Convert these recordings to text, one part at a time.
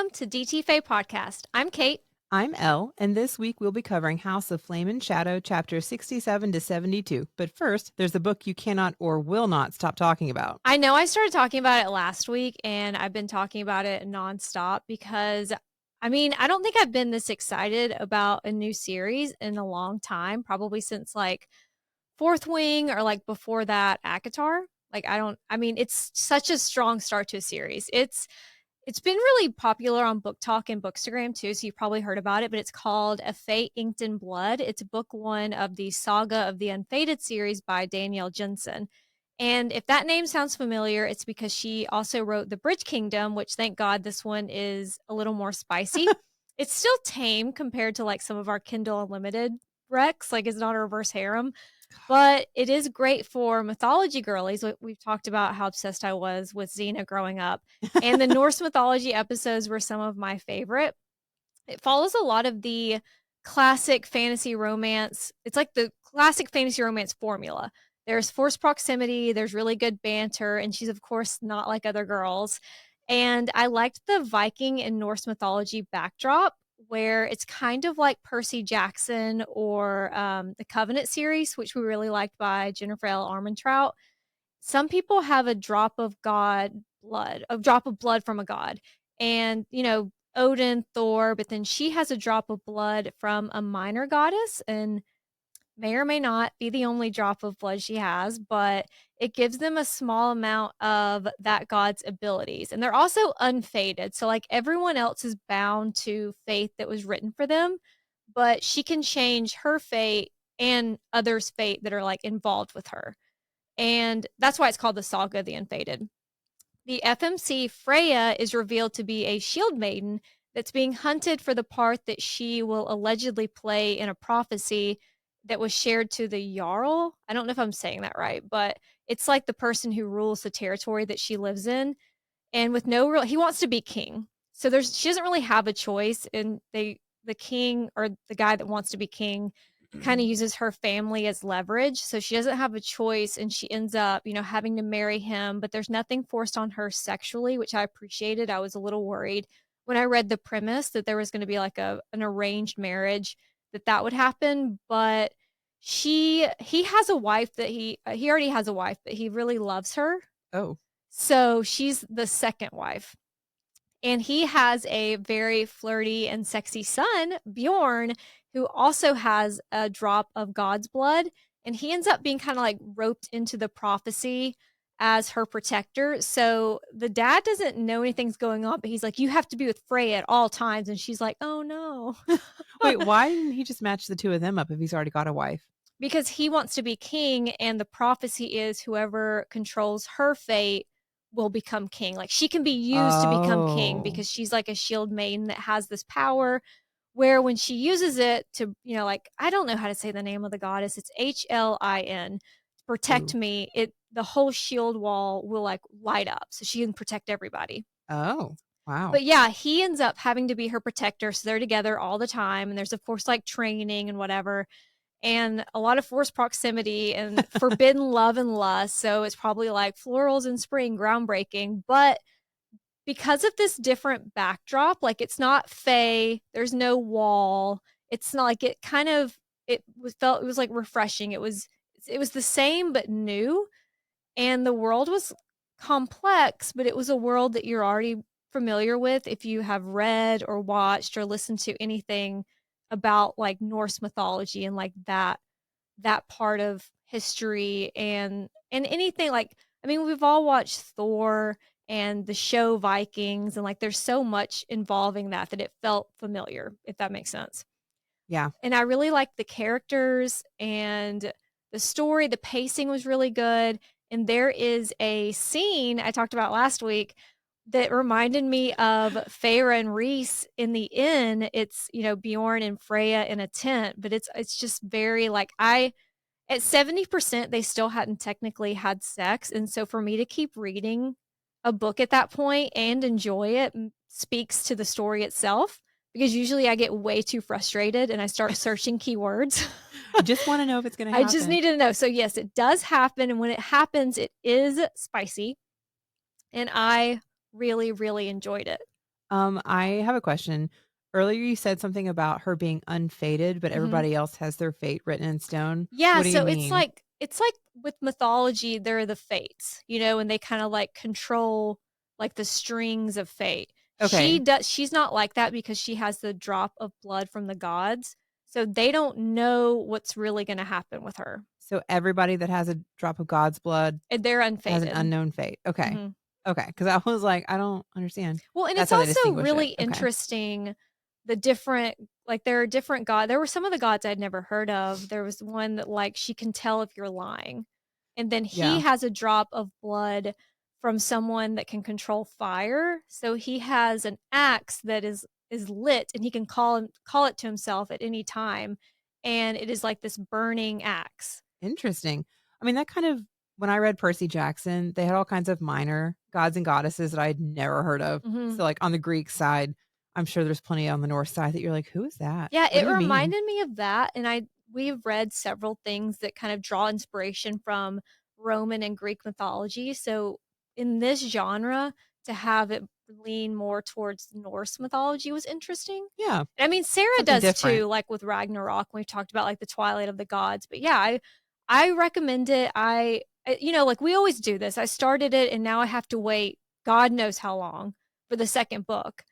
Welcome to DT Fae Podcast. I'm Kate. I'm Elle, and this week we'll be covering House of Flame and Shadow, chapters 67 to 72. But first, there's a book you cannot or will not stop talking about. I know I started talking about it last week, and I've been talking about it nonstop because, I don't think I've been this excited about a new series in a long time, probably since like Fourth Wing or like before that, ACOTAR. It's such a strong start to a series. It's been really popular on Book Talk and Bookstagram too, so you've probably heard about it, but it's called A Fate Inked in Blood. It's book one of the Saga of the Unfated series by Danielle Jensen. And if that name sounds familiar, it's because she also wrote The Bridge Kingdom, which thank God this one is a little more spicy. It's still tame compared to like some of our Kindle Unlimited recs, like it's not a reverse harem. But it is great for mythology girlies. We've talked about how obsessed I was with Xena growing up. And the Norse mythology episodes were some of my favorite. It follows a lot of the classic fantasy romance. It's like the classic fantasy romance formula. There's forced proximity, there's really good banter, and she's, of course, not like other girls. And I liked the Viking and Norse mythology backdrop, where it's kind of like Percy Jackson or the Covenant series, which we really liked by Jennifer L. Armentrout. Some people have a drop of blood from a god. And, Odin, Thor, but then she has a drop of blood from a minor goddess and may or may not be the only drop of blood she has, but it gives them a small amount of that god's abilities. And they're also unfated. So like everyone else is bound to fate that was written for them, but she can change her fate and others' fate that are like involved with her. And that's why it's called the Saga of the Unfated. The FMC Freya is revealed to be a shield maiden that's being hunted for the part that she will allegedly play in a prophecy that was shared to the Jarl. I don't know if I'm saying that right, but it's like the person who rules the territory that she lives in. And with no real, he wants to be king. So she doesn't really have a choice. And the king or the guy that wants to be king kind of uses her family as leverage. So she doesn't have a choice and she ends up, having to marry him, but there's nothing forced on her sexually, which I appreciated. I was a little worried when I read the premise that there was going to be like an arranged marriage that would happen, but he has a wife that he already has a wife, but he really loves her. Oh. So she's the second wife. And he has a very flirty and sexy son, Bjorn, who also has a drop of God's blood. And he ends up being kind of like roped into the prophecy as her protector. So the dad doesn't know anything's going on, but he's like, you have to be with Freya at all times. And she's like, oh no. Wait, why didn't he just match the two of them up if he's already got a wife? Because he wants to be king, and the prophecy is whoever controls her fate will become king. Like she can be used to become king because she's like a shield maiden that has this power where when she uses it to, I don't know how to say the name of the goddess. It's HLIN. Protect me. The whole shield wall will like light up so she can protect everybody. Oh, wow. But yeah, he ends up having to be her protector. So they're together all the time. And there's of course like training and whatever. And a lot of forced proximity and forbidden love and lust. So it's probably like florals in spring, groundbreaking. But because of this different backdrop, like it's not Fae, there's no wall. It's not like it was like refreshing. It was the same but new. And the world was complex, but it was a world that you're already familiar with if you have read or watched or listened to anything about like Norse mythology and like that part of history and anything like we've all watched Thor and the show Vikings and like there's so much involving that it felt familiar, if that makes sense. Yeah. And I really liked the characters and the story. The pacing was really good. And there is a scene I talked about last week that reminded me of Feyre and Rhys in the inn. It's, Bjorn and Freya in a tent, but it's just very like at 70%, they still hadn't technically had sex. And so for me to keep reading a book at that point and enjoy it speaks to the story itself, because usually I get way too frustrated and I start searching keywords. I just want to know if it's going to happen. I just need to know. So yes, it does happen. And when it happens, it is spicy. And I really, really enjoyed it. I have a question. Earlier you said something about her being unfated, but Mhm. everybody else has their fate written in stone. Yeah, What do you so mean? it's like with mythology, there are the fates, and they kind of like control like the strings of fate. Okay. She's not like that because she has the drop of blood from the gods. So they don't know what's really going to happen with her. So everybody that has a drop of God's blood And they're has an unfated. unknown fate. Okay. Mhm. Okay. Because I was like, I don't understand. Well, and That's it's how they also distinguish it. really Okay. interesting the different like there are different there were some of the gods I'd never heard of. There was one that like she can tell if you're lying. And then he Yeah. has a drop of blood from someone that can control fire. So he has an axe that is lit and he can call it to himself at any time and it is like this burning axe. Interesting. I mean, that kind of, when I read Percy Jackson, they had all kinds of minor gods and goddesses that I'd never heard of. Mhm. So, like on the Greek side, I'm sure there's plenty on the North side that you're like, who is that? Yeah, What it do you mean? reminded me of that, and we've read several things that kind of draw inspiration from Roman and Greek mythology, so in this genre, to have it lean more towards Norse mythology was interesting. Yeah. I mean, Sarah Something does different. too, like with Ragnarok, we've talked about, like, the twilight of the gods, but yeah, I recommend it. Like, we always do this. I started it, and now I have to wait God knows how long for the 2nd book.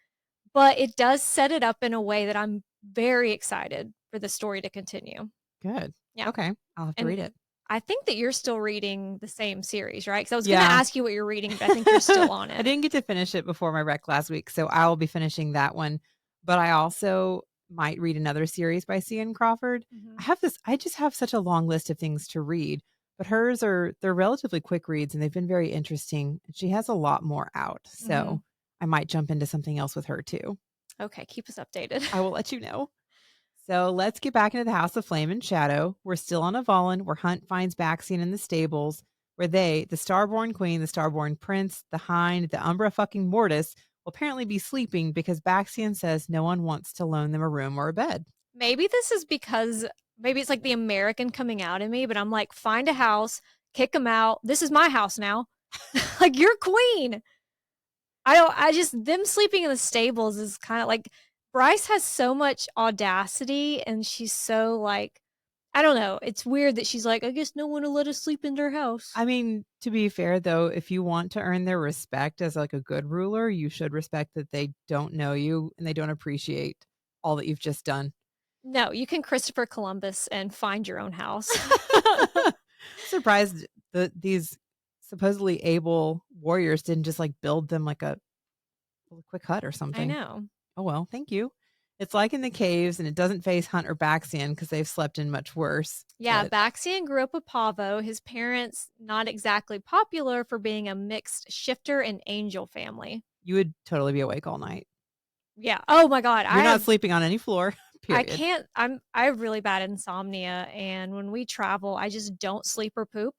But it does set it up in a way that I'm very excited for the story to continue. Good. Yeah, Okay. I'll have to and read it. I think that you're still reading the same series, right? Because I was gonna Yeah. ask you what you're reading, but I think you're still on I it. didn't get to finish it before my rec last week, so I will be finishing that one. But I also might read another series by C.N. Crawford. Mhm, I just have such a long list of things to read, but they're relatively quick reads and they've been very interesting. She has a lot more out. mhm. So I might jump into something else with her too. Okay, keep us updated. I will let you know. So let's get back into the House of Flame and Shadow. We're still on Avallen, where Hunt finds Baxian in the stables, where they, the Starborn Queen, the Starborn Prince, the Hind, the Umbra fucking Mortis, will apparently be sleeping because Baxian says no one wants to loan them a room or a bed. Maybe this is because maybe it's like the American coming out in me, but I'm like, find a house, kick them out. This is my house now. Like, you're queen. I just them sleeping in the stables is kinda like Bryce has so much audacity, and she's so, like I don't know, it's weird that she's like, "I guess no one will let us sleep in their house." I mean, to be fair though, if you want to earn their respect as like a good ruler, you should respect that they don't know you and they don't appreciate all that you've just done. No, you can Christopher Columbus and find your own house. Surprised that these supposedly able warriors didn't just like build them like a little quick hut or I something. know. Oh well, thank you. It's like in the caves and it doesn't face Hunt or Baxian because they've slept in much worse. Yeah, But Baxian grew up with Pavo, his parents not exactly popular for being a mixed shifter and angel family. you would totally be awake all night. Yeah. Oh my god, You're not sleeping on any floor, I period. can't I have really bad insomnia, and when we travel, I just don't sleep or poop.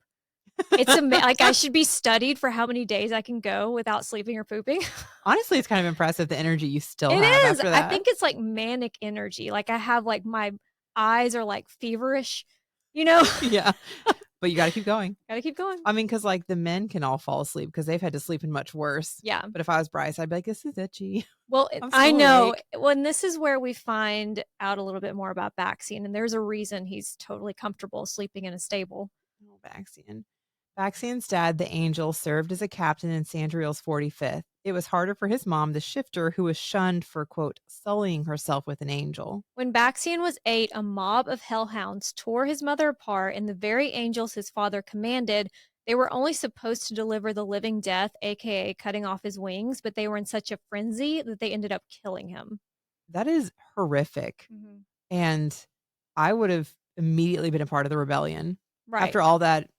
Like, I should be studied for how many days I can go without sleeping or pooping. Honestly, it's kind of impressive the energy you still It have is. after I that. think it's, like, manic energy. Like, I have, like, my eyes are, like, feverish, you know? Yeah. But you gotta keep going. Gotta keep going. I mean, because like the men can all fall asleep because they've had to sleep in much worse. Yeah. But if I was Bryce, I'd be like, this is itchy. Well, I'm I still know. awake. Well, and this is where we find out a little bit more about Baxian, and there's a reason he's totally comfortable sleeping in a stable. Oh, Baxian. Baxian's dad, the angel, served as a captain in Sandriel's 45th. It was harder for his mom, the shifter, who was shunned for, quote, sullying herself with an angel. When Baxian was 8, a mob of hellhounds tore his mother apart, and the very angels his father commanded, they were only supposed to deliver the living death, aka cutting off his wings, but they were in such a frenzy that they ended up killing him. That is horrific. Mhm. And I would have immediately been a part of the rebellion. Right. After all that,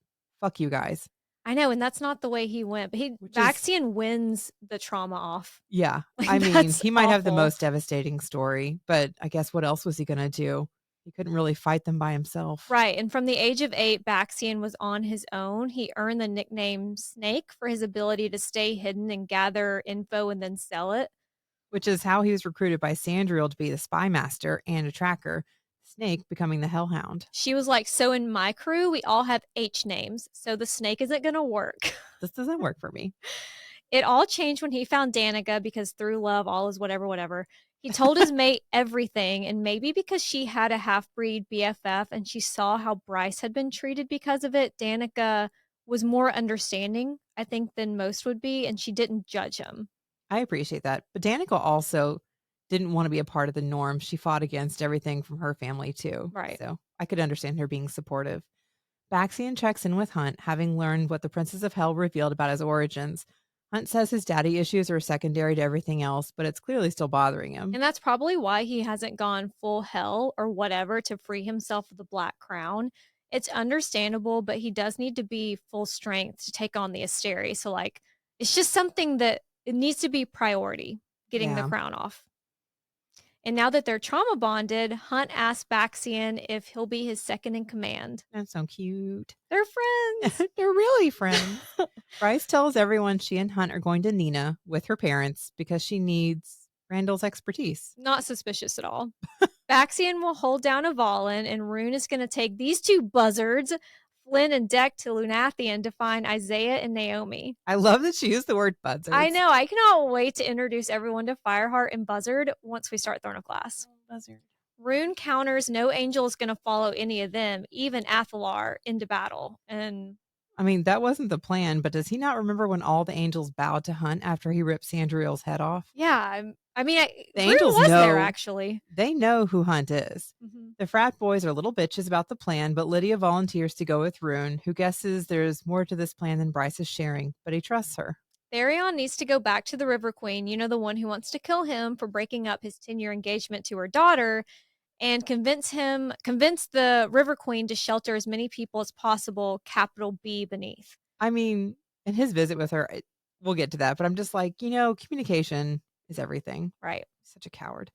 fuck you guys. I know, and that's not the way he went, but Which is, Baxian wins the trauma off. yeah. Like, I mean, that's he might have the awful. most devastating story, but I guess what else was he going to do? He couldn't really fight them by himself, Right, and from the age of 8, Baxian was on his own. He earned the nickname Snake for his ability to stay hidden and gather info and then sell it. which is how he was recruited by Sandriel to be the spy master and a tracker, Snake becoming the Hellhound. She was like, "So in my crew, we all have H names, so the snake isn't gonna work." This doesn't work for me. It all changed when he found Danica because through love, all is whatever, whatever. He told his mate everything, and maybe because she had a half-breed BFF and she saw how Bryce had been treated because of it, Danica was more understanding, I think, than most would be, and she didn't judge him. I appreciate that. But Danica also didn't want to be a part of the norm. She fought against everything from her family, too. Right. So I could understand her being supportive. Baxian checks in with Hunt, having learned what the Princess of Hell revealed about his origins. Hunt says his daddy issues are secondary to everything else, but it's clearly still bothering him. And that's probably why he hasn't gone full hell or whatever to free himself of the Black Crown. It's understandable, but he does need to be full strength to take on the Asteri. So, like, it's just something that it needs to be priority, getting the crown off. And now that they're trauma bonded, Hunt asks Baxian if he'll be his second in command. That's so cute. They're friends. They're really friends. Bryce tells everyone she and Hunt are going to Nina with her parents because she needs Randall's expertise. Not suspicious at all. Baxian will hold down Avallen, and Rune is going to take these two buzzards, Flynn and Deck, to Lunathion to find Isaiah and Naomi. I love that she used the word buzzards. I know. I cannot wait to introduce everyone to Fireheart and Buzzard once we start Thronoclass. Buzzard. Rune counters no angel is going to follow any of them, even Athalar, into battle. And I mean, that wasn't the plan, but does he not remember when all the angels bowed to Hunt after he ripped Sandriel's head off? Yeah. I mean, the Rune angels was know, there, actually. They know who Hunt is. Mm-hmm. The frat boys are little bitches about the plan, but Lidia volunteers to go with Rune, who guesses there's more to this plan than Bryce is sharing, but he trusts her. Tharion needs to go back to the River Queen, you know, the one who wants to kill him for breaking up his 10-year engagement to her daughter, and convince the River Queen to shelter as many people as possible, capital B Beneath. I mean, in his visit with her, we'll get to that, but I'm just like, communication is everything. Right. Such a coward.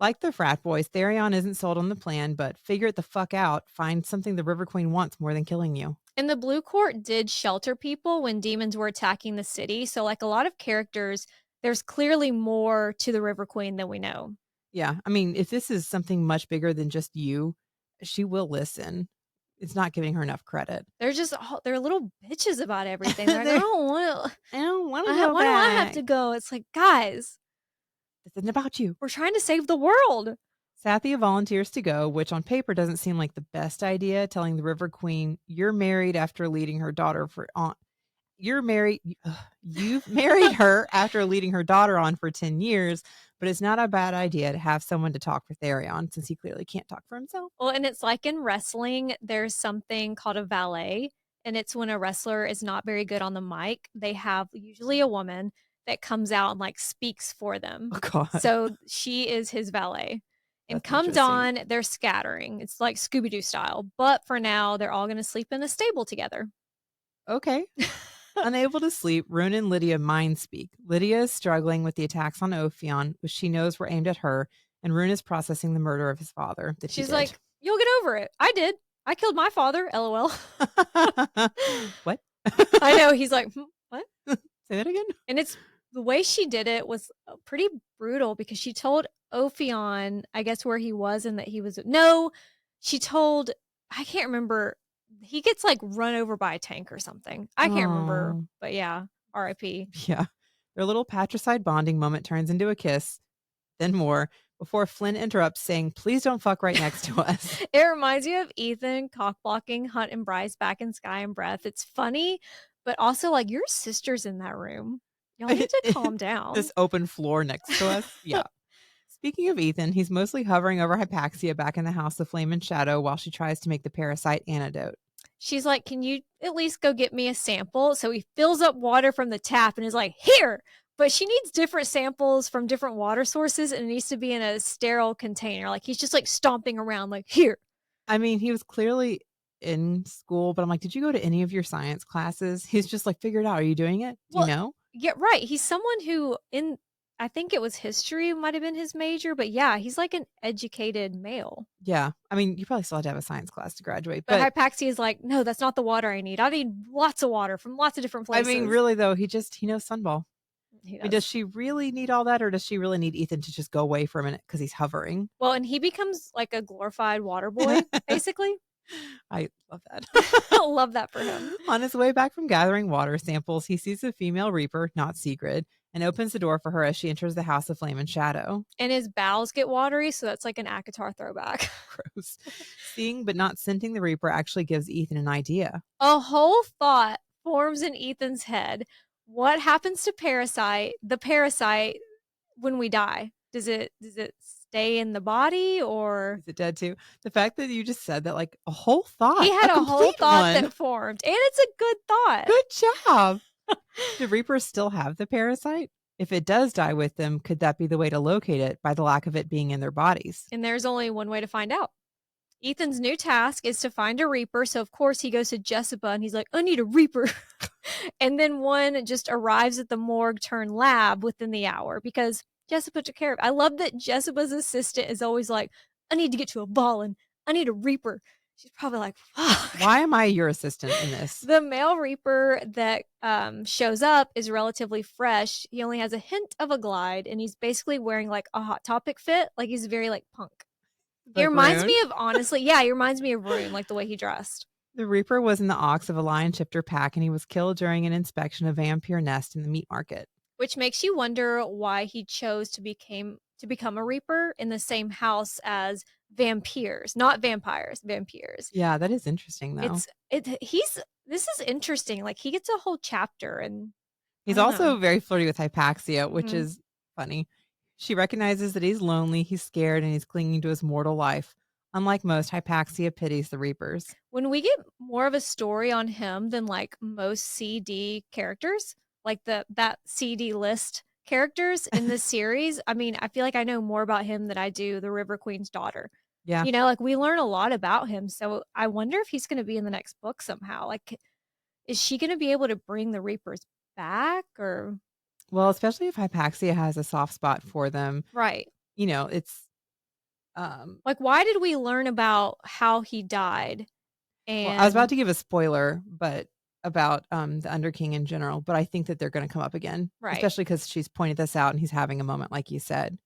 Like the frat boys, Tharion isn't sold on the plan, but figure it the fuck out. Find something the River Queen wants more than killing you. And the Blue Court did shelter people when demons were attacking the city. So like a lot of characters, there's clearly more to the River Queen than we know. Yeah. I mean, if this is something much bigger than just you, she will listen. It's not giving her enough credit. They're little bitches about everything. They're like, I don't want to go Why do I have to go? It's like, guys, this isn't about you. We're trying to save the world. Sathia volunteers to go, which on paper doesn't seem like the best idea, telling the River Queen, you're married after leading her daughter you've married her after leading her daughter on for 10 years, but it's not a bad idea to have someone to talk for Tharion since he clearly can't talk for himself. Well, and it's like in wrestling, there's something called a valet, and it's when a wrestler is not very good on the mic. They have usually a woman that comes out and like speaks for them. Oh, God. So she is his valet. And come dawn, they're scattering. It's like Scooby-Doo style. But for now, they're all going to sleep in a stable together. Okay. Unable to sleep, Rune and Lidia mind speak. Lidia is struggling with the attacks on Ophion, which she knows were aimed at her, and Rune is processing the murder of his father. She's like, you'll get over it. I did. I killed my father, LOL. What? I know. He's like, what? Say that again? And it's the way she did it was pretty brutal because she told Ophion, I guess, where he was and that he was. No, she told, I can't remember. He gets like run over by a tank or something. I can't remember, but yeah, RIP. Yeah. Their little patricide bonding moment turns into a kiss, then more, before Flynn interrupts saying, please don't fuck right next to us. It reminds you of Ithan cock-blocking Hunt and Bryce back in Sky and Breath. It's funny, but also like your sister's in that room. Y'all need to calm down. This open floor next to us. Yeah. Speaking of Ithan, he's mostly hovering over Hypaxia back in the House of Flame and Shadow while she tries to make the parasite antidote. She's like, can you at least go get me a sample? So he fills up water from the tap and is like, here. But she needs different samples from different water sources, and it needs to be in a sterile container. Like he's just like stomping around like, here. I mean, he was clearly in school, but I'm like, did you go to any of your science classes? He's just like, figure it out. Are you doing it? Do you know? Yeah, right. He's someone who I think it was history might have been his major, but yeah, he's like an educated male. Yeah. I mean, you probably still have to have a science class to graduate. But Hypaxia is like, no, that's not the water I need. I need lots of water from lots of different places. I mean, really though, he knows Sunball. Does she really need all that, or does she really need Ithan to just go away for a minute because he's hovering? Well, and he becomes like a glorified water boy, basically. I love that. Love that for him. On his way back from gathering water samples, he sees a female Reaper, not Sigrid, and opens the door for her as she enters the House of Flame and Shadow. And his bowels get watery, so that's like an ACOTAR throwback. Gross. Seeing but not scenting the Reaper actually gives Ithan an idea. A whole thought forms in Ethan's head. What happens to the parasite when we die? Does it stay in the body, or Is it dead too? The fact that you just said that, like a whole thought. he had a whole complete thought one. that formed, and it's a good thought. Good job. Do Reapers still have the parasite? If it does die with them, could that be the way to locate it by the lack of it being in their bodies? And there's only one way to find out. Ethan's new task is to find a Reaper, so of course he goes to Jessica and he's like, I need a Reaper. And then one just arrives at the morgue turned lab within the hour because Jessica took care of it. I love that Jessica's assistant is always like, I need to get to Avallen. I need a Reaper. She's probably like, fuck. Why am I your assistant in this? The male Reaper that shows up is relatively fresh. He only has a hint of a glide, and he's basically wearing like a Hot Topic fit. Like he's very like punk. He reminds me of, honestly, yeah, he reminds me of Rune, like the way he dressed. The Reaper was in the ox of a lion shifter pack, and he was killed during an inspection of a vampire nest in the meat market. Which makes you wonder why he chose to become a Reaper in the same house as vampires, not vampires, vampires. Yeah, that is interesting though. This is interesting. Like he gets a whole chapter, and he's also very flirty with Hypaxia, which is funny. She recognizes that he's lonely, he's scared, and he's clinging to his mortal life. Unlike most, Hypaxia pities the Reapers. When we get more of a story on him than like most CD characters, like that CD list characters in this series, I mean, I feel like I know more about him than I do the River Queen's daughter. Yeah. You know, like we learn a lot about him. So I wonder if he's going to be in the next book somehow. Like, is she going to be able to bring the Reapers back, or? Well, especially if Hypaxia has a soft spot for them. Right. You know, it's like, why did we learn about how he died? And well, I was about to give a spoiler, but about the Underking in general, but I think that they're going to come up again, right? Especially because she's pointed this out and he's having a moment, like you said.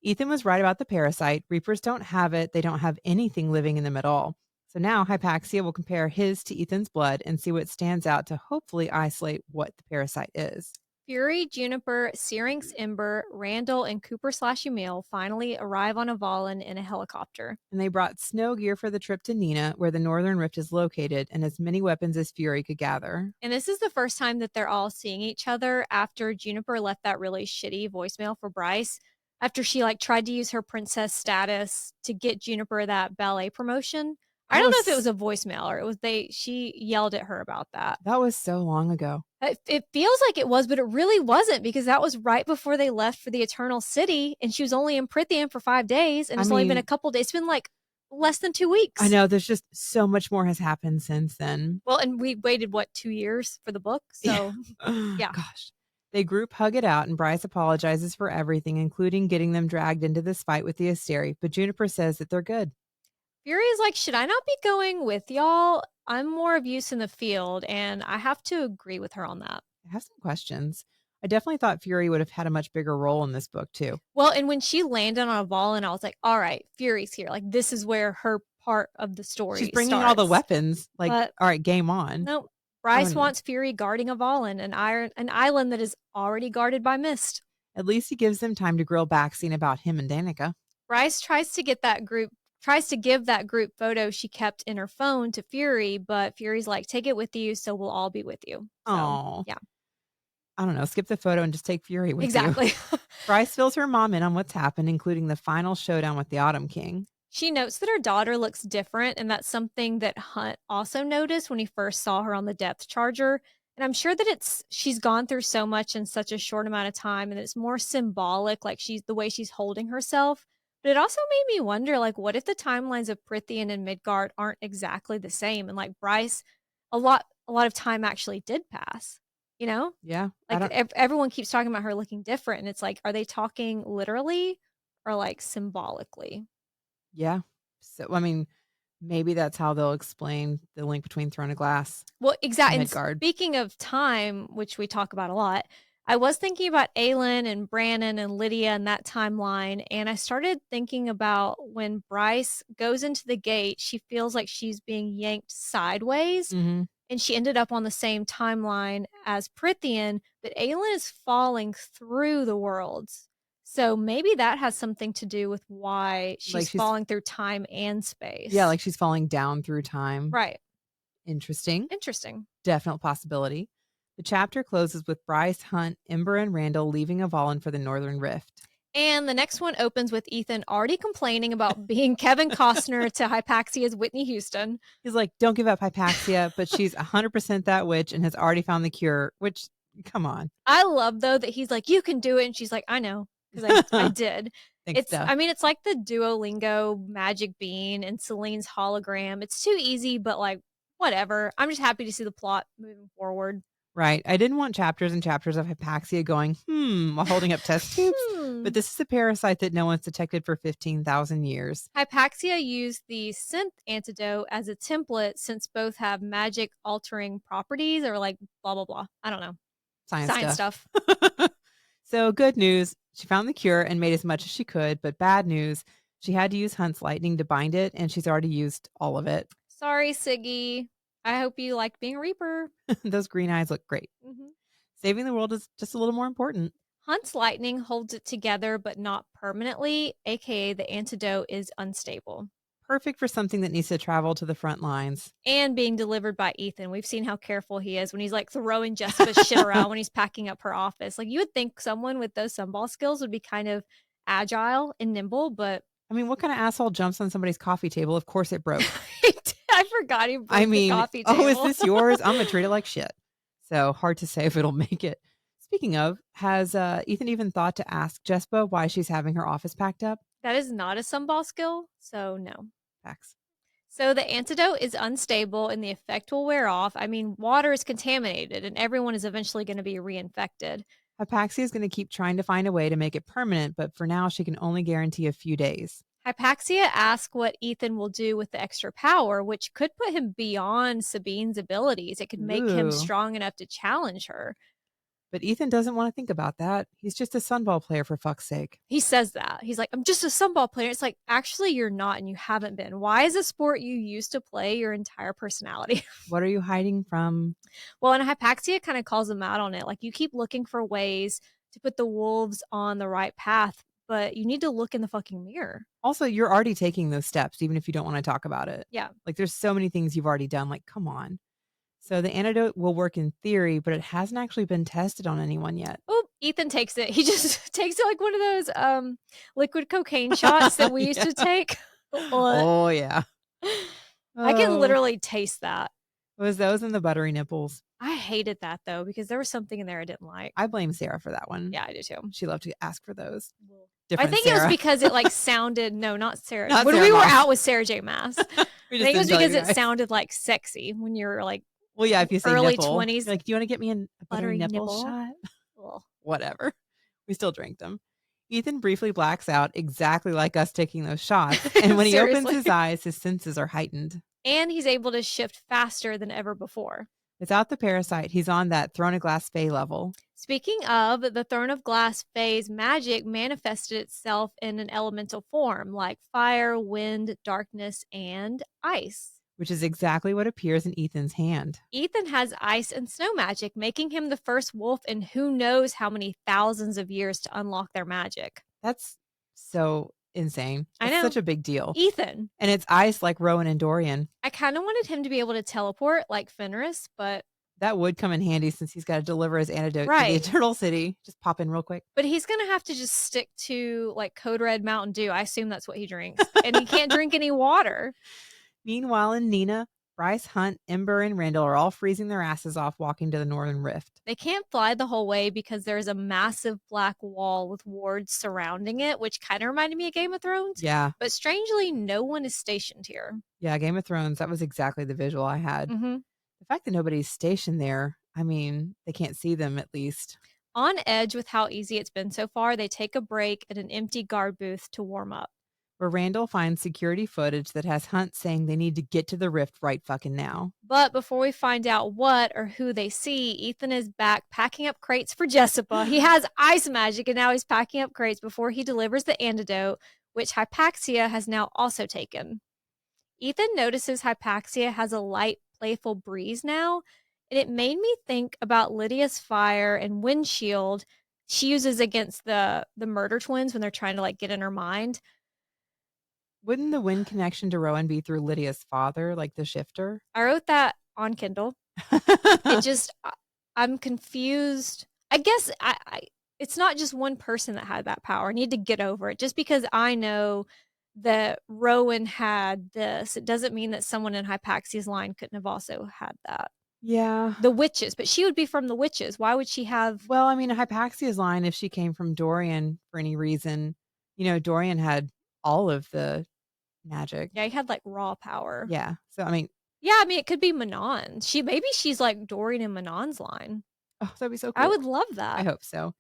Ithan was right about the parasite. Reapers don't have it. They don't have anything living in them at all. So now Hypaxia will compare his to Ethan's blood and see what stands out to hopefully isolate what the parasite is. Fury, Juniper, Syrinx, Ember, Randall, and Cooper / Emile finally arrive on Avallen in a helicopter. And they brought snow gear for the trip to Nina, where the Northern Rift is located, and as many weapons as Fury could gather. And this is the first time that they're all seeing each other after Juniper left that really shitty voicemail for Bryce. After she like tried to use her princess status to get Juniper that ballet promotion. I don't know if it was a voicemail or it was she yelled at her about that. That was so long ago. It feels like it was, but it really wasn't, because that was right before they left for the Eternal City, and she was only in Prithian for 5 days, and it's only been a couple days. It's been like less than 2 weeks. I know, there's just so much more has happened since then. Well, and we waited 2 years for the book, so yeah. Gosh. They group hug it out, and Bryce apologizes for everything, including getting them dragged into this fight with the Asteri, but Juniper says that they're good. Fury is like, should I not be going with y'all? I'm more of use in the field, and I have to agree with her on that. I have some questions. I definitely thought Fury would have had a much bigger role in this book, too. Well, and when she landed on Avallen, I was like, all right, Fury's here. Like, this is where her part of the story She's bringing starts. all the weapons. Like, all right, game on. No, Bryce wants Fury guarding Avallen, an island that is already guarded by mist. At least he gives them time to grill Baxian about him and Danica. Bryce tries to give that group photo she kept in her phone to Fury, but Fury's like, take it with you, so we'll all be with you. Oh, yeah. I don't know. Skip the photo and just take Fury with you. Exactly. Bryce fills her mom in on what's happened, including the final showdown with the Autumn King. She notes that her daughter looks different, and that's something that Hunt also noticed when he first saw her on the depth charger. And I'm sure that she's gone through so much in such a short amount of time, and it's more symbolic, like the way she's holding herself. But it also made me wonder, like, what if the timelines of Prithian and Midgard aren't exactly the same? And like Bryce, a lot of time actually did pass, you know? Yeah. Like everyone keeps talking about her looking different. And it's like, are they talking literally or like symbolically? Yeah. So, I mean, maybe that's how they'll explain the link between Throne of Glass. Well, exactly. And Midgard. Speaking of time, which we talk about a lot, I was thinking about Avallen and Brannon and Lydia and that timeline, and I started thinking about when Bryce goes into the gate, she feels like she's being yanked sideways, Mm-hmm. and she ended up on the same timeline as Prithian, but Avallen is falling through the worlds. So maybe that has something to do with why Like she's she's falling through time and space. Yeah, like she's falling down through time. Right. Interesting. Interesting. Definite possibility. The chapter closes with Bryce, Hunt, Ember, and Randall leaving Avallen for the Northern Rift. And the next one opens with Ithan already complaining about being Kevin Costner to Hypaxia's Whitney Houston. He's like, don't give up Hypaxia, but she's 100% that witch and has already found the cure, which, come on. I love, though, that he's like, you can do it. And she's like, I know, because I did. Thanks, I mean, it's like the Duolingo magic bean and Celine's hologram. It's too easy, but like, whatever. I'm just happy to see the plot moving forward. Right. I didn't want chapters and chapters of Hypaxia going, while holding up test tubes. But this is a parasite that no one's detected for 15,000 years. Hypaxia used the synth antidote as a template since both have magic altering properties or like blah, blah, blah. I don't know. Science stuff. So good news. She found the cure and made as much as she could. But bad news. She had to use Hunt's lightning to bind it, and she's already used all of it. Sorry, Siggy. I hope you like being a Reaper. Those green eyes look great. Mm-hmm. Saving the world is just a little more important. Hunt's lightning holds it together, but not permanently, aka the antidote is unstable. Perfect for something that needs to travel to the front lines. And being delivered by Ithan. We've seen how careful he is when he's like throwing Jessica's shit around when he's packing up her office. Like you would think someone with those sunball skills would be kind of agile and nimble, but I mean, what kind of asshole jumps on somebody's coffee table? Of course it broke. I forgot he broke the coffee table. Oh, is this yours? I'm going to treat it like shit. So hard to say if it'll make it. Speaking of, has Ithan even thought to ask Jespa why she's having her office packed up? That is not a sunball skill, so no. Facts. So the antidote is unstable and the effect will wear off. I mean, water is contaminated and everyone is eventually going to be reinfected. Hypaxia is going to keep trying to find a way to make it permanent, but for now she can only guarantee a few days. Hypaxia asks what Ithan will do with the extra power, which could put him beyond Sabine's abilities. It could make him strong enough to challenge her. But Ithan doesn't want to think about that. He's just a sunball player, for fuck's sake. He says that. He's like, I'm just a sunball player. It's like, actually, you're not and you haven't been. Why is a sport you used to play your entire personality? What are you hiding from? Well, and Hypaxia kind of calls him out on it. Like, you keep looking for ways to put the wolves on the right path, but you need to look in the fucking mirror. Also, you're already taking those steps, even if you don't want to talk about it. Yeah. Like, there's so many things you've already done. Like, come on. So the antidote will work in theory, but it hasn't actually been tested on anyone yet. Oh, Ithan takes it. He just takes it like one of those liquid cocaine shots that we used to take. Oh, yeah. I can literally taste that. It was those and the buttery nipples. I hated that, though, because there was something in there I didn't like. I blame Sarah for that one. Yeah, I do, too. She loved to ask for those. I think Sarah. it was because it like sounded, no, not Sarah. Not when Sarah we were Moss. out with Sarah J. Maas. I think it was because it guys. sounded like sexy when you're like, well, yeah, if you say early nipple, 20s. like, do you want to get me a buttery nipple nipple shot? Ugh. Whatever. We still drank them. Ithan briefly blacks out, exactly like us taking those shots. And when he opens his eyes, his senses are heightened. And he's able to shift faster than ever before. Without the parasite, he's on that Throne of Glass Fae level. Speaking of, the Throne of Glass Fae's magic manifested itself in an elemental form like fire, wind, darkness, and ice. Which is exactly what appears in Ethan's hand. Ithan has ice and snow magic, making him the first wolf in who knows how many thousands of years to unlock their magic. That's so insane. I know. It's such a big deal. Ithan. And it's ice like Rowan and Dorian. I kind of wanted him to be able to teleport like Fenris, but... that would come in handy since he's got to deliver his antidote to the Eternal City. Just pop in real quick. But he's going to have to just stick to like Code Red Mountain Dew. I assume that's what he drinks. And he can't drink any water. Meanwhile, in Nina, Bryce, Hunt, Ember, and Randall are all freezing their asses off walking to the Northern Rift. They can't fly the whole way because there's a massive black wall with wards surrounding it, which kind of reminded me of Game of Thrones. Yeah. But strangely, no one is stationed here. Yeah, Game of Thrones. That was exactly the visual I had. Mm-hmm. The fact that nobody's stationed there, I mean, they can't see them at least. On edge with how easy it's been so far, they take a break at an empty guard booth to warm up. where Randall finds security footage that has Hunt saying they need to get to the rift right fucking now. But before we find out what or who they see, Ithan is back packing up crates for Jessica. He has ice magic and now he's packing up crates before he delivers the antidote, which Hypaxia has now also taken. Ithan notices Hypaxia has a light, playful breeze now, and it made me think about Lydia's fire and windshield she uses against the murder twins when they're trying to like get in her mind. Wouldn't the wind connection to Rowan be through Lydia's father, like the shifter? I wrote that on Kindle. It just, I'm confused. I guess it's not just one person that had that power. I need to get over it. Just because I know that Rowan had this, it doesn't mean that someone in Hypaxia's line couldn't have also had that. Yeah. The witches, but she would be from the witches. Why would she have? Well, I mean, Hypaxia's line, if she came from Dorian for any reason, Dorian had all of the magic. Yeah, he had like raw power. Yeah. So, I mean, it could be Manon. Maybe she's like Dorian and Manon's line. oh, that'd be so cool. I would love that. I hope so.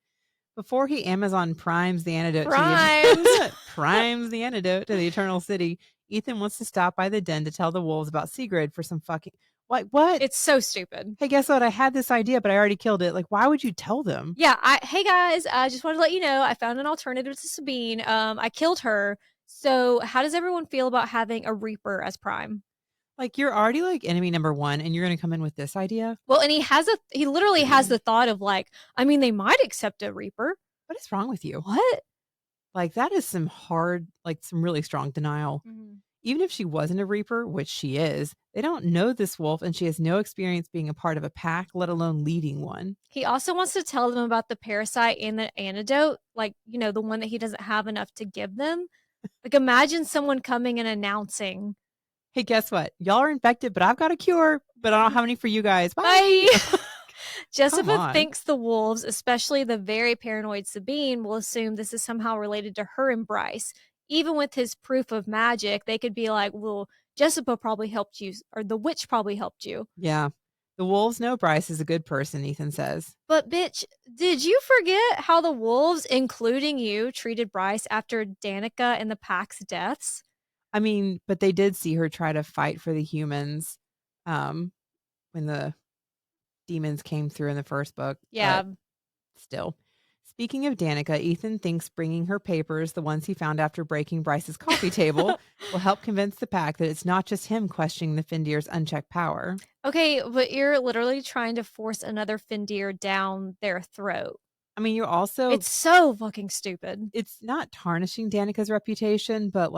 Before he Amazon primes the antidote primes the antidote to the Eternal City, Ithan wants to stop by the den to tell the wolves about Sigrid for some fucking what? It's so stupid. Hey, guess what? I had this idea, but I already killed it. Like, why would you tell them? Yeah, hey guys, I just wanted to let you know I found an alternative to Sabine. I killed her. So how does everyone feel about having a Reaper as Prime? Like, you're already like enemy number one, and you're gonna come in with this idea? Well, and he literally has the thought of like, I mean, they might accept a Reaper. What is wrong with you? What? Like, that is some really strong denial. Mm-hmm. Even if she wasn't a Reaper, which she is, they don't know this wolf, and she has no experience being a part of a pack, let alone leading one. He also wants to tell them about the parasite and the antidote, like, the one that he doesn't have enough to give them. Like, imagine someone coming and announcing, hey, guess what? Y'all are infected, but I've got a cure, but I don't have any for you guys. Bye. Bye. Jessica thinks the wolves, especially the very paranoid Sabine, will assume this is somehow related to her and Bryce. Even with his proof of magic, they could be like, well, Jessica probably helped you, or the witch probably helped you. Yeah. The wolves know Bryce is a good person, Ithan says. But bitch, did you forget how the wolves, including you, treated Bryce after Danica and the pack's deaths? I mean, but they did see her try to fight for the humans when the demons came through in the first book. Yeah. Still. Speaking of Danica, Ithan thinks bringing her papers, the ones he found after breaking Bryce's coffee table, will help convince the pack that it's not just him questioning the Fendir's unchecked power. Okay, but you're literally trying to force another Fendir down their throat. I mean, you're also... It's so fucking stupid. It's not tarnishing Danica's reputation, but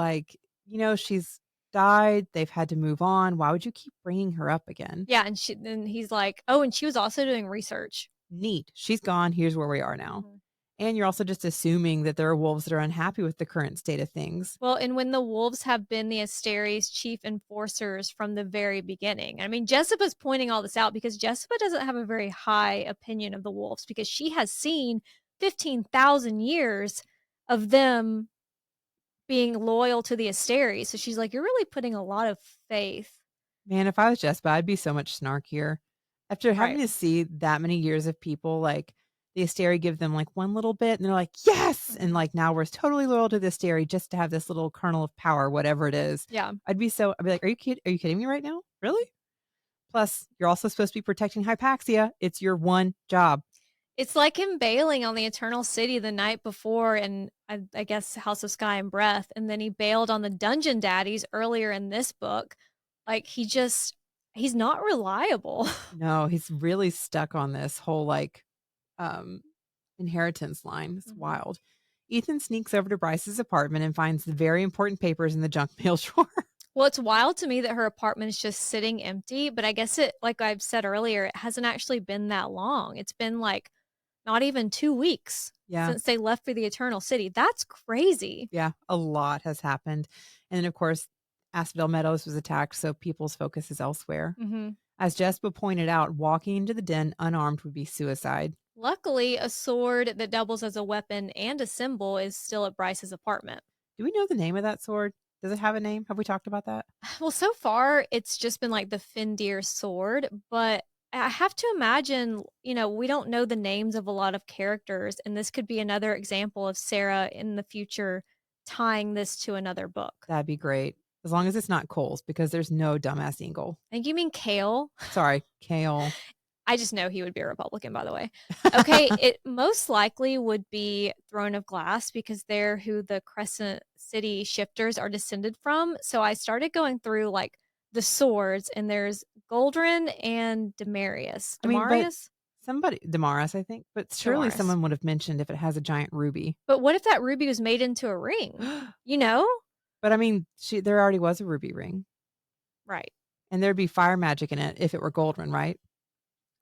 she's died. They've had to move on. Why would you keep bringing her up again? Yeah, and he's like, oh, and she was also doing research. Neat. She's gone. Here's where we are now. Mm-hmm. And you're also just assuming that there are wolves that are unhappy with the current state of things. Well, and when the wolves have been the Asteri's chief enforcers from the very beginning. I mean, Jessica's pointing all this out because Jessica doesn't have a very high opinion of the wolves because she has seen 15,000 years of them being loyal to the Asteri. So she's like, you're really putting a lot of faith. Man, if I was Jessica, I'd be so much snarkier. After having to see that many years of people, like, the Asteri give them like one little bit and they're like, yes! And like, now we're totally loyal to the Asteri just to have this little kernel of power, whatever it is. Yeah. I'd be like, are you kidding me right now? Really? Plus, you're also supposed to be protecting Hypaxia. It's your one job. It's like him bailing on the Eternal City the night before and I guess House of Sky and Breath. And then he bailed on the Dungeon Daddies earlier in this book. Like, he's not reliable. No, he's really stuck on this whole inheritance line. It's wild. Ithan sneaks over to Bryce's apartment and finds the very important papers in the junk mail drawer. Well, it's wild to me that her apartment is just sitting empty, but I guess it, like I've said earlier, it hasn't actually been that long. It's been like not even 2 weeks since they left for the Eternal City. That's crazy. Yeah, a lot has happened. And then, of course, Asphodel Meadows was attacked, so people's focus is elsewhere. Mm-hmm. As Jessica pointed out, walking into the den unarmed would be suicide. Luckily, a sword that doubles as a weapon and a symbol is still at Bryce's apartment. Do we know the name of that sword? Does it have a name? Have we talked about that? Well, so far, it's just been like the Fendir sword, but I have to imagine, we don't know the names of a lot of characters, and this could be another example of Sarah in the future tying this to another book. That'd be great. As long as it's not Cole's, because there's no dumbass Ingle. I think you mean Kale. Sorry, Kale. I just know he would be a Republican, by the way. Okay, it most likely would be Throne of Glass because they're who the Crescent City shifters are descended from. So I started going through like the swords, and there's Goldrin and Demarius. Demarius? Damaris, I think. But surely Damaris. someone would have mentioned if it has a giant ruby. But what if that ruby was made into a ring? You know? But I mean, there already was a ruby ring. Right. And there'd be fire magic in it if it were Goldrin, right?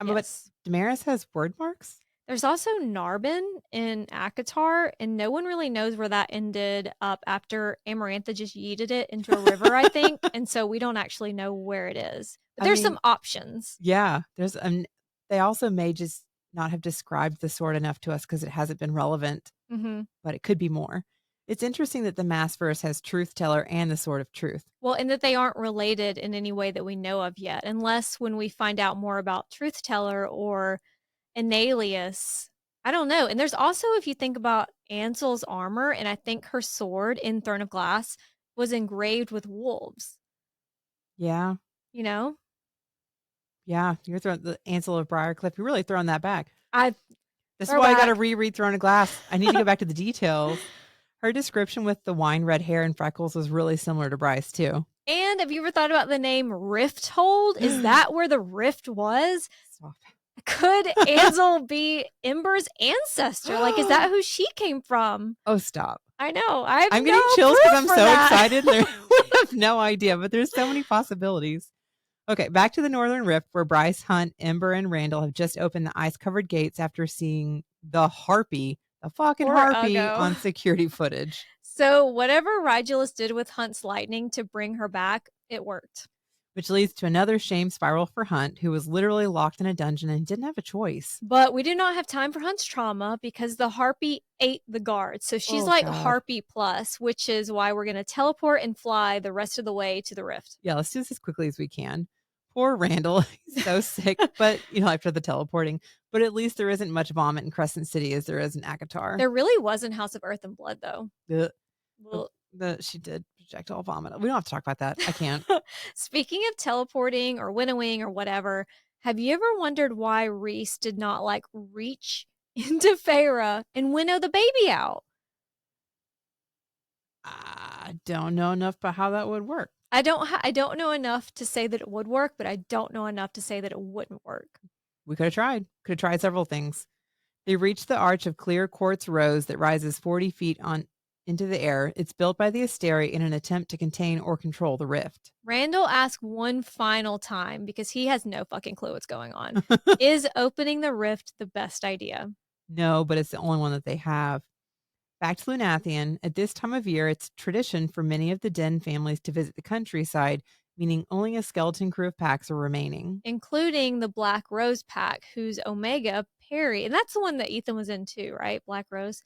Yes. But Damaris has word marks? There's also Narbin in Akatar, and no one really knows where that ended up after Amarantha just yeeted it into a river, I think. And so we don't actually know where it is. But there's some options. Yeah. There's they also may just not have described the sword enough to us because it hasn't been relevant. Mm-hmm. But it could be more. It's interesting that the Maasverse has Truth Teller and the Sword of Truth. Well, and that they aren't related in any way that we know of yet, unless when we find out more about Truth Teller or Annalius. I don't know. And there's also, if you think about Ansel's armor, and I think her sword in Throne of Glass was engraved with wolves. Yeah. You know? Yeah. You're throwing the Ansel of Briarcliff. You're really throwing that back. This is Throw why I back. got to reread Throne of Glass. I need to go back to the details. Her description with the wine red hair and freckles was really similar to Bryce, too. And have you ever thought about the name Rifthold? Is that where the rift was? Stop. Could Ansel be Ember's ancestor? Like, is that who she came from? Oh, stop. I know. I'm getting chills because I'm so excited. We have no idea, but there's so many possibilities. Okay, back to the Northern Rift, where Bryce, Hunt, Ember, and Randall have just opened the ice-covered gates after seeing the fucking harpy on security footage. So whatever Rigulus did with Hunt's lightning to bring her back, it worked. Which leads to another shame spiral for Hunt, who was literally locked in a dungeon and didn't have a choice. But we do not have time for Hunt's trauma because the harpy ate the guards. So she's harpy plus, which is why we're going to teleport and fly the rest of the way to the rift. Yeah, let's do this as quickly as we can. Poor Randall. He's so sick, but after the teleporting. But at least there isn't much vomit in Crescent City as there is in Akatar. There really was in House of Earth and Blood, though. She did projectile vomit. We don't have to talk about that. I can't. Speaking of teleporting or winnowing or whatever, have you ever wondered why Rhys did not reach into Feyre and winnow the baby out? I don't know enough about how that would work. I don't know enough to say that it would work, but I don't know enough to say that it wouldn't work. We could have tried. Could have tried several things. They reached the arch of clear quartz rose that rises 40 feet into the air. It's built by the Asteri in an attempt to contain or control the rift. Randall asked one final time, because he has no fucking clue what's going on. Is opening the rift the best idea? No, but it's the only one that they have. Back to Lunathion. At this time of year, it's tradition for many of the Den families to visit the countryside, meaning only a skeleton crew of packs are remaining. Including the Black Rose pack, whose Omega, Perry, and that's the one that Ithan was in too, right? Black Rose.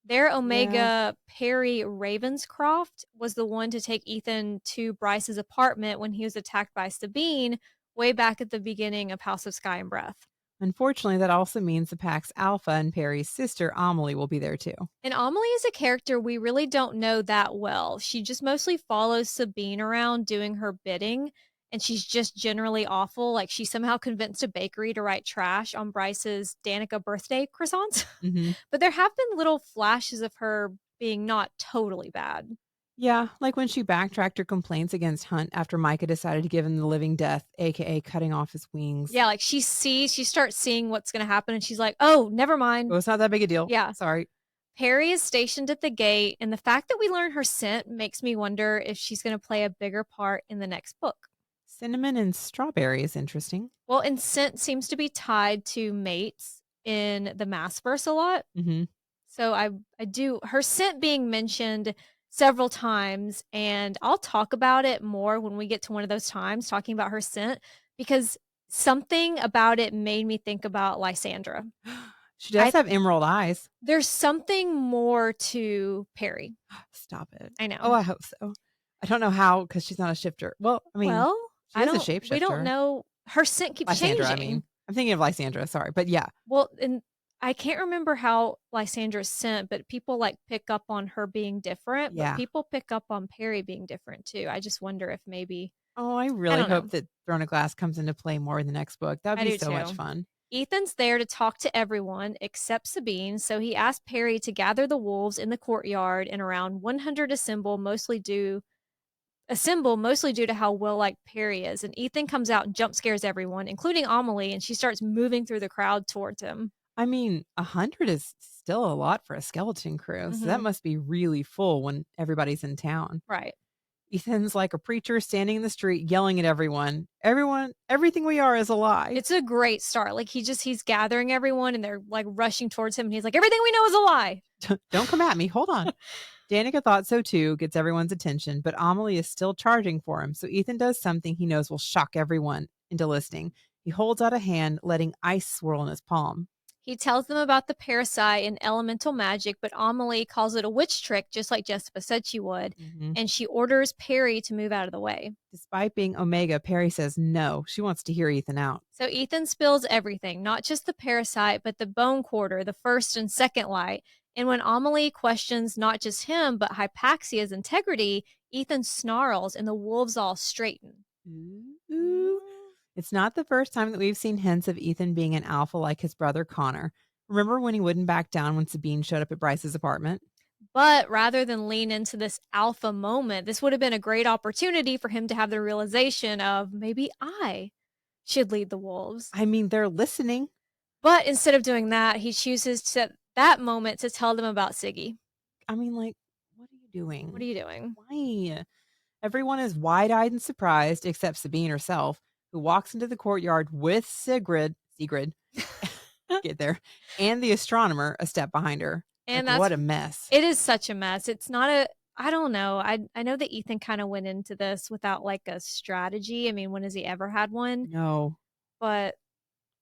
Their Omega, Perry Ravenscroft, was the one to take Ithan to Bryce's apartment when he was attacked by Sabine way back at the beginning of House of Sky and Breath. Unfortunately, that also means the pack's alpha and Perry's sister, Emile, will be there too. And Emile is a character we really don't know that well. She just mostly follows Sabine around doing her bidding, and she's just generally awful. Like, she somehow convinced a bakery to write trash on Bryce's Danica birthday croissants. Mm-hmm. But there have been little flashes of her being not totally bad. Yeah, like when she backtracked her complaints against Hunt after Micah decided to give him the living death, aka cutting off his wings. Yeah, like she starts seeing what's going to happen, and she's like, oh, never mind. Well, it's not that big a deal. Yeah. Sorry. Perry is stationed at the gate, and the fact that we learn her scent makes me wonder if she's going to play a bigger part in the next book. Cinnamon and strawberry is interesting. Well, and scent seems to be tied to mates in the Maasverse a lot. Mm-hmm. So I do, her scent being mentioned several times, and I'll talk about it more when we get to one of those times talking about her scent, because something about it made me think about Lysandra. She does have emerald eyes. There's something more to Perry. Stop it. I know. Oh, I hope so. I don't know how, because she's not a shifter. Well, I mean, she is a shapeshifter. We don't know. Her scent keeps Lysandra, changing. I mean, I'm thinking of Lysandra, sorry. But yeah. Well, and I can't remember how Lysandra's sent, but people like pick up on her being different, but Yeah. people pick up on Perry being different too. I just wonder if maybe Oh, I I really don't know. hope that Throne of Glass comes into play more in the next book. That would I be do so much too. fun. Ethan's there to talk to everyone except Sabine, so he asked Perry to gather the wolves in the courtyard and around 100 assemble mostly due to how well liked Perry is. And Ethan comes out and jump scares everyone, including Amelie, and she starts moving through the crowd towards him. I mean, 100 is still a lot for a skeleton crew, so that Mhm. must be really full when everybody's in town. Right. Ethan's like a preacher standing in the street yelling at everyone. Everyone, everything we are is a lie. It's a great start. Like he's gathering everyone and they're like rushing towards him and he's like, everything we know is a lie. Don't come at me. Hold on. Danica thought so too, gets everyone's attention, but Amelie is still charging for him. So Ethan does something he knows will shock everyone into listening. He holds out a hand, letting ice swirl in his palm. He tells them about the parasite and elemental magic, but Amelie calls it a witch trick, just like Jessica said she would. Mhm. And she orders Perry to move out of the way. Despite being Omega, Perry says no. She wants to hear Ethan out. So Ethan spills everything, not just the parasite, but the bone quarter, the first and second light. And when Amelie questions not just him, but Hypaxia's integrity, Ethan snarls and the wolves all straighten. Ooh. It's not the first time that we've seen hints of Ethan being an alpha like his brother Connor. Remember when he wouldn't back down when Sabine showed up at Bryce's apartment? But rather than lean into this alpha moment, this would have been a great opportunity for him to have the realization of maybe I should lead the wolves. I mean, they're listening. But instead of doing that, he chooses to that moment to tell them about Siggy. I mean, like, what are you doing? What are you doing? Why? Everyone is wide eyed and surprised, except Sabine herself, who walks into the courtyard with Sigrid, get there, and the astronomer a step behind her. And Like, that's what a mess. it is such a mess. It's not a I don't know. I know that Ethan kind of went into this without like a strategy. I mean, when has he ever had one? No. But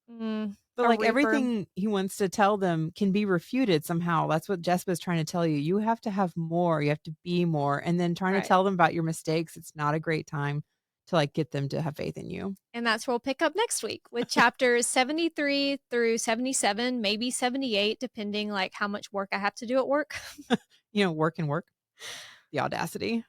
But, a like, Reaper. everything he wants to tell them can be refuted somehow. That's what Jessica's trying to tell you. You have to have more. You have to be more. And then trying to Right. tell them about your mistakes, it's not a great time to, like, get them to have faith in you. And that's where we'll pick up next week with chapters 73 through 77, maybe 78, depending like how much work I have to do at work. You know, work and work. The audacity.